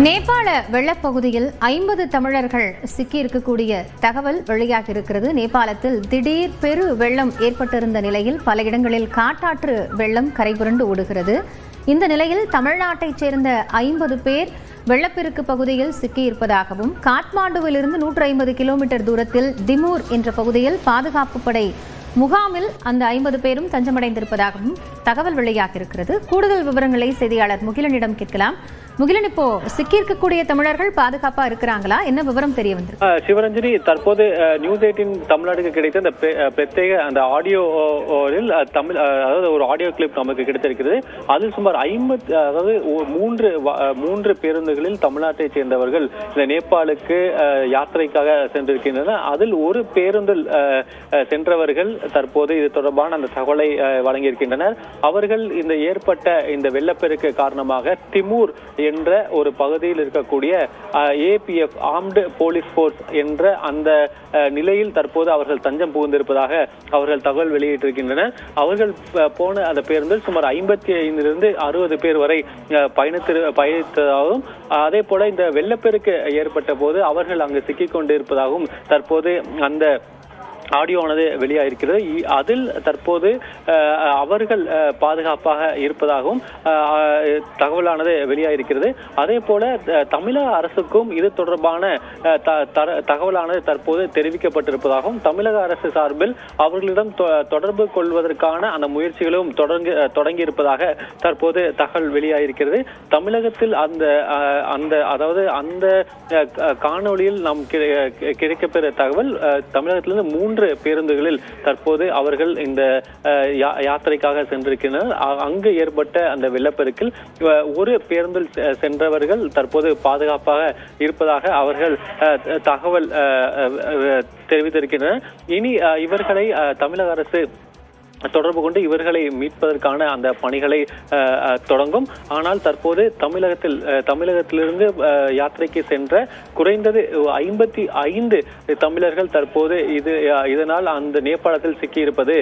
நேபாள வெள்ளப்பகுதியில் 50 தமிழர்கள் சிக்கியிருக்கக்கூடிய தகவல் வெளியாகி இருக்கிறது. நேபாளத்தில் திடீர் பெரு வெள்ளம் ஏற்பட்டிருந்த நிலையில் பல இடங்களில் காட்டாற்று வெள்ளம் கரைபுரண்டு ஓடுகிறது. இந்த நிலையில் தமிழ்நாட்டைச் சேர்ந்த 50 பேர் வெள்ளப்பெருக்கு பகுதியில் சிக்கியிருப்பதாகவும், காத்மாண்டுவிலிருந்து 150 கிலோமீட்டர் தூரத்தில் திமூர் என்ற பகுதியில் பாதுகாப்பு படை முகாமில் அந்த 50 பேரும் தஞ்சமடைந்திருப்பதாகவும் தகவல் வெளியாகியிருக்கிறது. கூடுதல் விவரங்களை செய்தியாளர் முகிலனிடம் கேட்கலாம். முகிலன், இப்போ சிக்கியிருக்கக்கூடிய தமிழர்கள் பாதுகாப்பா இருக்கிறாங்களா? என்ன விவரம் தெரிய வந்திருக்கு? சிவரஞ்சனி, தற்போது நியூஸ் 18 தமிழ்நாடுக்கு கிடைத்த அந்த பிரத்யேக அந்த ஆடியோவில் அதாவது ஒரு ஆடியோ கிளிப் நமக்கு கிடைத்திருக்கிறது. அதில் சுமார் 50 அதாவது மூன்று பேருந்துகளில் தமிழ்நாட்டை சேர்ந்தவர்கள் இந்த நேபாளுக்கு யாத்திரைக்காக சென்றிருக்கின்றனர். அதில் ஒரு பேருந்தில் சென்றவர்கள் தற்போது இது தொடர்பான அந்த தகவலை வழங்கியிருக்கின்றனர். அவர்கள் இந்த ஏற்பட்ட இந்த வெள்ளப்பெருக்கு காரணமாக திமூர் என்ற ஒரு பகுதியில் இருக்கக்கூடிய APF ஆர்ம்டு போலீஸ் போர்ஸ் என்ற அந்த நிலையில் தற்போது அவர்கள் தஞ்சம் புகுந்திருப்பதாக அவர்கள் தகவல் வெளியிட்டிருக்கின்றனர். அவர்கள் போன அந்த பேருந்தில் சுமார் 55 to 60 பேர் வரை பயணித்ததாகவும், அதே போல இந்த வெள்ளப்பெருக்கு ஏற்பட்ட போது அவர்கள் அங்கு சிக்கிக் கொண்டிருப்பதாகவும் தற்போது அந்த ஆடியோவானது வெளியாகிருக்கிறது. அதில் தற்போது அவர்கள் பாதுகாப்பாக இருப்பதாகவும் தகவலானது வெளியாகிருக்கிறது. அதே போல தமிழக அரசுக்கும் இது தொடர்பான தகவலானது தற்போது தெரிவிக்கப்பட்டிருப்பதாகவும், தமிழக அரசு சார்பில் அவர்களிடம் தொடர்பு கொள்வதற்கான அந்த முயற்சிகளும் தொடங்கி இருப்பதாக தற்போது தகவல் வெளியாகிருக்கிறது. தமிழகத்தில் அதாவது அந்த காணொலியில் நாம் கிடைக்கப்பெற தகவல், தமிழகத்திலிருந்து 3 பேருந்துகளில் தற்போது அவர்கள் இந்த யாத்திரைக்காக சென்றிருக்கின்றனர். அங்கு ஏற்பட்ட அந்த வெள்ளப்பெருக்கில் ஒரு பேருந்தில் சென்றவர்கள் தற்போது பாதுகாப்பாக இருப்பதாக அவர்கள் தகவல் தெரிவித்திருக்கின்றனர். இனி இவர்களை தமிழக அரசு தொடர்பு கொண்டு இவர்களை மீட்பதற்கான அந்த பணிகளை தொடங்கும். ஆனால் தற்போது தமிழகத்திலிருந்து யாத்திரைக்கு சென்ற குறைந்தது 55 தமிழர்கள் தற்போது இதனால் அந்த நேபாளத்தில் சிக்கியிருப்பது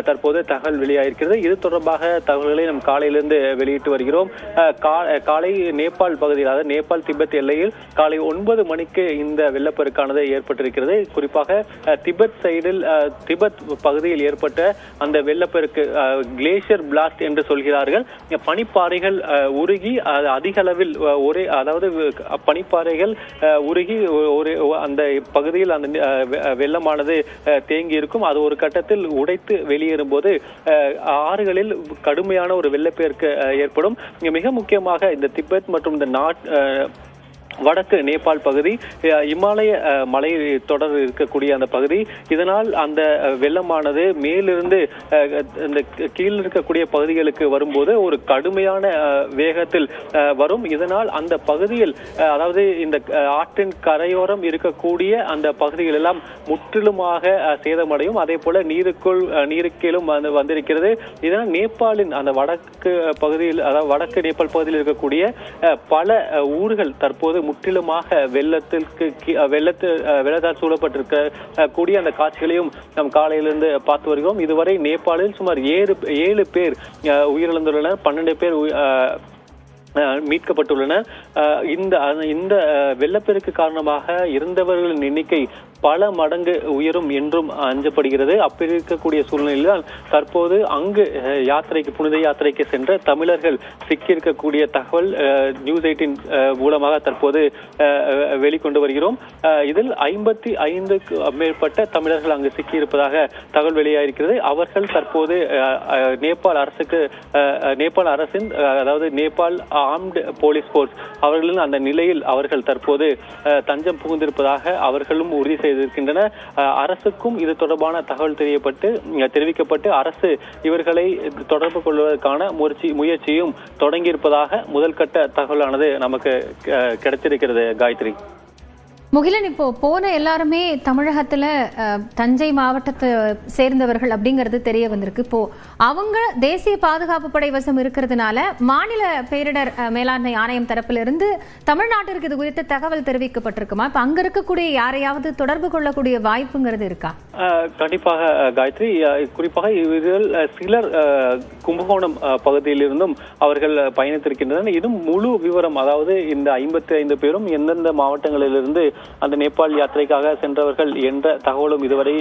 தற்போது தகவல் வெளியாகிருக்கிறது. இது தொடர்பாக தகவல்களை நம் காலையிலிருந்து வெளியிட்டு வருகிறோம். காலை நேபாள் பகுதியில், அதாவது நேபாள் திபெத் எல்லையில் காலை 9 மணிக்கு இந்த வெள்ளப்பெருக்கானது ஏற்பட்டிருக்கிறது. குறிப்பாக திபெத் சைடில் திபெத் பகுதியில் ஏற்பட்ட அந்த வெள்ளப்பெருக்கு கிளேசியர் பிளாஸ்ட் என்று சொல்கிறார்கள். பனிப்பாறைகள் உருகி அதிக அளவில் அதாவது பனிப்பாறைகள் உருகி அந்த பகுதியில் அந்த வெள்ளமானது தேங்கி இருக்கும். அது ஒரு கட்டத்தில் உடைத்து வெளியேறும் போது ஆறுகளில் கடுமையான ஒரு வெள்ளப்பெருக்கு ஏற்படும். மிக முக்கியமாக இந்த திபெத் மற்றும் இந்த வடக்கு நேபாள் பகுதி, இமாலய மலை தொடர் இருக்கக்கூடிய அந்த பகுதி, இதனால் அந்த வெள்ளமானது மேலிருந்து இந்த கீழ் இருக்கக்கூடிய பகுதிகளுக்கு வரும்போது ஒரு கடுமையான வேகத்தில் வரும். இதனால் அந்த பகுதியில், அதாவது இந்த ஆற்றின் கரையோரம் இருக்கக்கூடிய அந்த பகுதிகள் எல்லாம் முற்றிலுமாக சேதமடையும். அதே போல நீருக்கீழும் வந்திருக்கிறது. இதனால் நேபாளின் அந்த வடக்கு பகுதியில், அதாவது வடக்கு நேபாள் பகுதியில் இருக்கக்கூடிய பல ஊர்கள் தற்போது முற்றிலுமாக வெள்ளத்தால் சூழப்பட்டிருக்க கூடிய அந்த காட்சிகளையும் நாம் காலையிலிருந்து பார்த்து வருகிறோம். இதுவரை நேபாளில் சுமார் 7 பேர் உயிரிழந்துள்ளனர், 12 பேர் மீட்கப்பட்டுள்ளனர். இந்த வெள்ளப்பெருக்கு காரணமாக இருந்தவர்களின் எண்ணிக்கை பல மடங்கு உயரும் என்றும் அஞ்சப்படுகிறது. அப்படி இருக்கக்கூடிய சூழ்நிலையில் தற்போது அங்கு புனித யாத்திரைக்கு சென்ற தமிழர்கள் சிக்கியிருக்கக்கூடிய தகவல் நியூஸ் 18 மூலமாக தற்போது வெளிக்கொண்டு வருகிறோம். இதில் 55க்கு மேற்பட்ட தமிழர்கள் அங்கு சிக்கியிருப்பதாக தகவல் வெளியாகிருக்கிறது. அவர்கள் தற்போது நேபாள் அரசின் அதாவது நேபாள் ஆர்ம்டு போலீஸ் போர்ஸ் அவர்களின் அந்த நிலையில் அவர்கள் தற்போது தஞ்சம் புகுந்திருப்பதாக அவர்களும் உறுதி செய்திருக்கின்றனர். அரசுக்கும் இது தொடர்பான தகவல் தெரிவிக்கப்பட்டு அரசு இவர்களை தொடர்பு கொள்வதற்கான முயற்சியும் தொடங்கியிருப்பதாக முதல் கட்ட தகவலானது நமக்கு கிடைத்திருக்கிறது. காயத்ரி, முகிலன், இப்போ போன எல்லாருமே தமிழகத்துல தஞ்சை மாவட்டத்தை சேர்ந்தவர்கள் அப்படிங்கிறது தெரிய வந்திருக்கு. இப்போ அவங்க தேசிய பாதுகாப்பு படை வசம் இருக்கிறதுனால மாநில பேரிடர் மேலாண்மை ஆணையம் தரப்பிலிருந்து தமிழ்நாட்டிற்கு இது குறித்த தகவல் தெரிவிக்கப்பட்டிருக்குமா? இப்ப அங்க இருக்கக்கூடிய யாரையாவது தொடர்பு கொள்ளக்கூடிய வாய்ப்புங்கிறது இருக்கா? கண்டிப்பாக காயத்ரி, குறிப்பாக இதில் சிலர் கும்பகோணம் பகுதியிலிருந்தும் அவர்கள் பயணித்திருக்கின்றனர். இதுவும் முழு விவரம், அதாவது இந்த 55 பேரும் எந்தெந்த மாவட்டங்களிலிருந்து அந்த நேபாள் யாத்திரைக்காக சென்றவர்கள் என்ற தகவலும் இதுவரை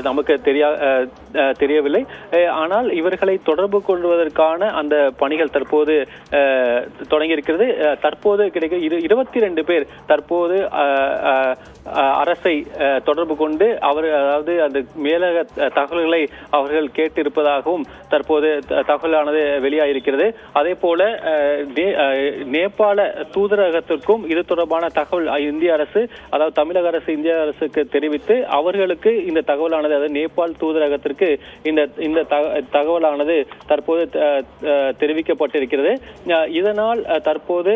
நமக்கு தெரியவில்லை. ஆனால் இவர்களை தொடர்பு கொள்வதற்கான அந்த பணிகள் தற்போது தொடங்கியிருக்கிறது. தற்போது கிடைக்க 22 பேர் தற்போது அரசை தொடர்பு கொண்டு அதாவது அந்த மேலக தகவல்களை அவர்கள் கேட்டிருப்பதாகவும் தற்போது தகவலானது வெளியாகிருக்கிறது. அதே போல நேபாள தூதரகத்திற்கும் இது தொடர்பான தகவல் இந்திய அரசு, அதாவது தமிழக அரசு இந்திய அரசுக்கு தெரிவித்து அவர்களுக்கு இந்த தகவலானது, அதாவது நேபாள் தூதரகத்திற்கு இந்த தகவலானது தற்போது தெரிவிக்கப்பட்டிருக்கிறது. இதனால் தற்போது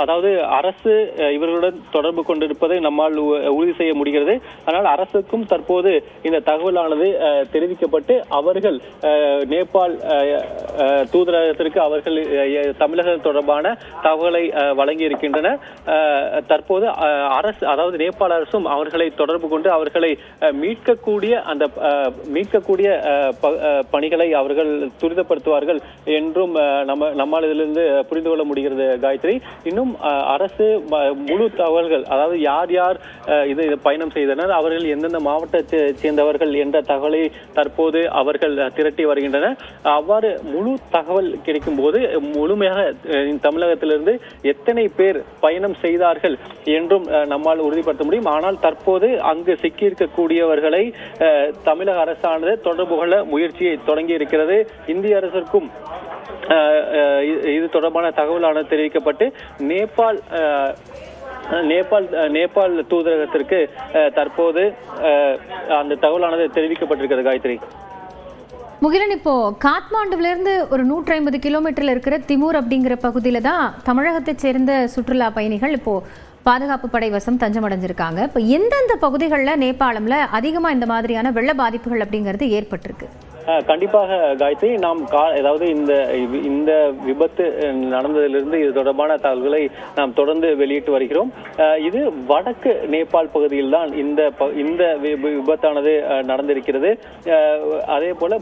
அதாவது அரசு இவர்களுடன் தொடர்பு கொண்டிருப்பதை நம்மால் உறுதி செய்ய முடிகிறது. ஆனால் அரசுக்கும் தற்போது இந்த தகவலானது தெரிவிக்கப்பட்டு அவர்கள் நேபாள் தூதரகத்திற்கு அவர்கள் தமிழக தொடர்பான தகவலை வழங்கி இருக்கின்றனர். தற்போது அரசு, அதாவது நேபாள அரசும் அவர்களை தொடர்பு கொண்டு அவர்களை மீட்கக்கூடிய பணிகளை அவர்கள் துரிதப்படுத்துவார்கள் என்றும் நம்மால் இதிலிருந்து புரிந்து கொள்ள முடிகிறது காயத்ரி. இன்னும் அரசு முழு தகவல்கள், அதாவது யார் யார் இது பயணம் செய்தனர், அவர்கள் எந்தெந்த மாவட்டத்தை சேர்ந்தவர்கள் என்ற தகவலை தற்போது அவர்கள் திரட்டி வருகின்றனர். அவ்வாறு முழு தகவல் கிடைக்கும் போது முழுமையாக தமிழகத்திலிருந்து எத்தனை பேர் பயணம் செய்தார்கள் என்றும் நம்மால் உறுதிப்படுத்த முடியும். ஆனால் தற்போது அங்கு சிக்கியிருக்கக்கூடியவர்களை தமிழக அரசானது தொடர்பு கொள்ள முயற்சியை தொடங்கி இருக்கிறது. இந்திய அரசிற்கும் இது தொடர்பான தகவலானது தெரிவிக்கப்பட்டு நேபாள் தூதரகத்திற்கு தற்போது அந்த தகவலானது தெரிவிக்கப்பட்டிருக்கிறது காயத்ரி. முகிலன், இப்போ காத்மாண்டுவிலிருந்து ஒரு 150 கிலோமீட்டர்ல இருக்கிற திமூர் அப்படிங்கிற பகுதியில தான் தமிழகத்தை சேர்ந்த சுற்றுலா பயணிகள் இப்போ பாதுகாப்பு படை வசம் தஞ்சமடைஞ்சிருக்காங்க. இப்போ எந்தெந்த பகுதிகளில் நேபாளம்ல அதிகமா இந்த மாதிரியான வெள்ள பாதிப்புகள் அப்படிங்கிறது ஏற்பட்டிருக்கு? கண்டிப்பாக காயத்ரி, நாம் அதாவது இந்த விபத்து நடந்ததிலிருந்து இது தொடர்பான தகவல்களை நாம் தொடர்ந்து வெளியிட்டு வருகிறோம். இது வடக்கு நேபாள் பகுதியில் தான் இந்த விபத்தானது நடந்திருக்கிறது. அதே போல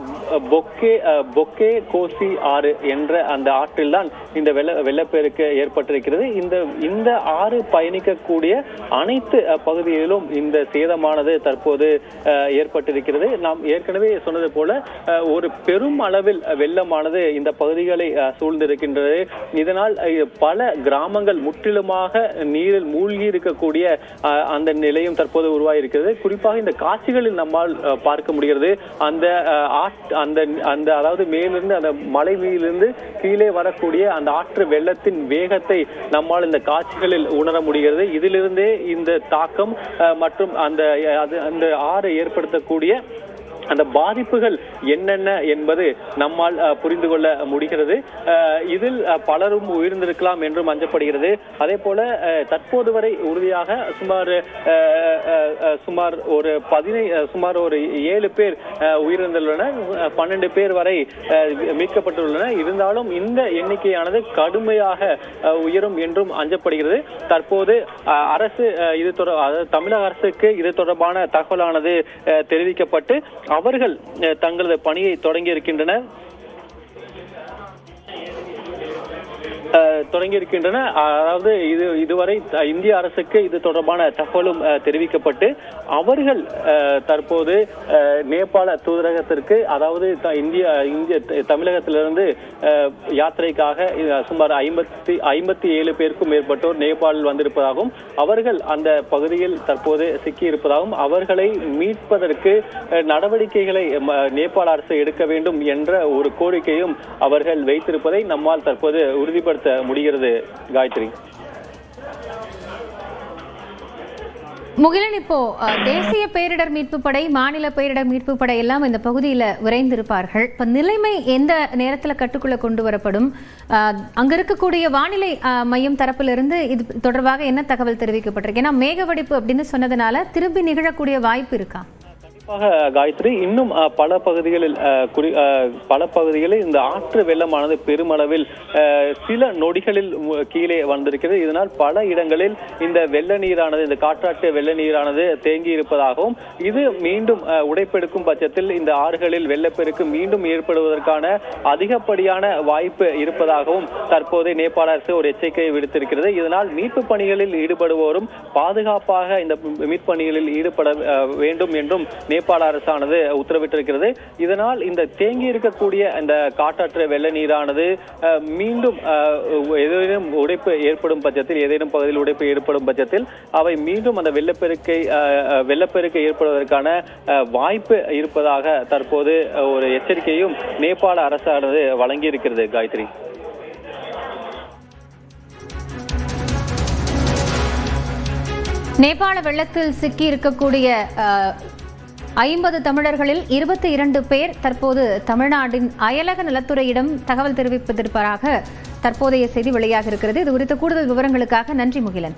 பொக்கே கோசி ஆறு என்ற அந்த ஆற்றில் தான் இந்த வெள்ளப்பெருக்கு ஏற்பட்டிருக்கிறது. இந்த ஆறு பயணிக்கக்கூடிய அனைத்து பகுதிகளிலும் இந்த சேதமானது தற்போது ஏற்பட்டிருக்கிறது. நாம் ஏற்கனவே சொன்னது போல ஒரு பெரும் அளவில் வெள்ளமானது இந்த பகுதிகளை சூழ்ந்திருக்கின்றது. இதனால் பல கிராமங்கள் முற்றிலுமாக நீரில் மூழ்கி இருக்கக்கூடிய அந்த நிலையும் தற்போது உருவாகியிருக்கிறது. குறிப்பாக இந்த காட்சிகளில் நம்மால் பார்க்க முடிகிறது. அந்த அதாவது மேலிருந்து அந்த மலை மீதிலிருந்து கீழே வரக்கூடிய அந்த ஆற்று வெள்ளத்தின் வேகத்தை நம்மால் இந்த காட்சிகளில் உணர முடிகிறது. இதிலிருந்தே இந்த தாக்கம் மற்றும் அந்த ஆறு ஏற்படுத்தக்கூடிய அந்த பாதிப்புகள் என்னென்ன என்பது நம்மால் புரிந்து கொள்ள முடிகிறது. இதில் பலரும் உயிர்ந்திருக்கலாம் என்றும் அஞ்சப்படுகிறது. அதே போல தற்போது வரை உறுதியாக சுமார் ஒரு 7 பேர் உயிரிழந்துள்ளனர், 12 பேர் வரை மீட்கப்பட்டுள்ளனர். இருந்தாலும் இந்த எண்ணிக்கையானது கடுமையாக உயரும் என்றும் அஞ்சப்படுகிறது. தற்போது அரசு தமிழக அரசுக்கு இது தொடர்பான தகவலானது தெரிவிக்கப்பட்டு அவர்கள் தங்களது பணியை தொடங்கி இருக்கின்றனர். அதாவது இதுவரை இந்திய அரசுக்கு இது தொடர்பான தகவலும் தெரிவிக்கப்பட்டு அவர்கள் தற்போது நேபாள தூதரகத்திற்கு, அதாவது இந்திய தமிழகத்திலிருந்து யாத்திரைக்காக சுமார் 57 பேருக்கும் மேற்பட்டோர் நேபாளில் வந்திருப்பதாகவும் அவர்கள் அந்த பகுதியில் தற்போது சிக்கி இருப்பதாகவும் அவர்களை மீட்பதற்கு நடவடிக்கைகளை நேபாள அரசு எடுக்க வேண்டும் என்ற ஒரு கோரிக்கையும் அவர்கள் வைத்திருப்பதை நம்மால் தற்போது உறுதிப்படுத்த முடிகிறது காயத்ரி. முகிலன், இப்போ தேசிய பேரிடர் மீட்பு படை, மாநில பேரிடர் மீட்பு படை எல்லாம் இந்த பகுதியில் விரைந்திருப்பார்கள். இப்ப நிலைமை எந்த நேரத்தில் கட்டுக்குள்ள கொண்டு வரப்படும்? அங்க இருக்கக்கூடிய வானிலை மையம் தரப்பிலிருந்து இது தொடர்பாக என்ன தகவல் தெரிவிக்கப்பட்டிருக்கு? ஏன்னா மேகவெடிப்பு அப்படின்னு சொன்னதுனால திரும்பி நிகழக்கூடிய வாய்ப்பு இருக்கா? காயத்ரி, இன்னும் பல பகுதிகளில் இந்த ஆற்று வெள்ளமானது பெருமளவில் சில நொடிகளில் கீழே வந்திருக்கிறது. இதனால் பல இடங்களில் இந்த வெள்ள நீரானது, இந்த காற்றாற்று வெள்ள நீரானது தேங்கி இருப்பதாகவும், இது மீண்டும் உடைப்பெடுக்கும் பட்சத்தில் இந்த ஆறுகளில் வெள்ளப்பெருக்கு மீண்டும் ஏற்படுவதற்கான அதிகப்படியான வாய்ப்பு இருப்பதாகவும் தற்போது நேபாள அரசு ஒரு எச்சரிக்கையை விடுத்திருக்கிறது. இதனால் மீட்பு பணிகளில் ஈடுபடுவோரும் பாதுகாப்பாக இந்த மீட்பு பணிகளில் ஈடுபட வேண்டும் என்றும் நேபாள அரசானது உத்தரவிட்டிருக்கிறது. இதனால் இந்த தேங்கி இருக்கக்கூடிய இந்த காற்றாற்று வெள்ள நீரானது மீண்டும் ஏதேனும் உடைப்பு ஏற்படும் பட்சத்தில், ஏதேனும் பகுதியில் உடைப்பு ஏற்படும் பட்சத்தில் அவை மீண்டும் அந்த வெள்ளப்பெருக்கு ஏற்படுவதற்கான வாய்ப்பு இருப்பதாக தற்போது ஒரு எச்சரிக்கையும் நேபாள அரசானது வழங்கியிருக்கிறது. காயத்ரி, நேபாள வெள்ளத்தில் சிக்கி இருக்கக்கூடிய 50 தமிழர்களில் 22 பேர் தற்போது தமிழ்நாட்டின் அயலக நலத்துறையிடம் தகவல் தெரிவிப்பதற்காக தற்போதைய செய்தி வெளியாக இருக்கிறது. இது குறித்த கூடுதல் விவரங்களுக்காக நன்றி முகிலன்.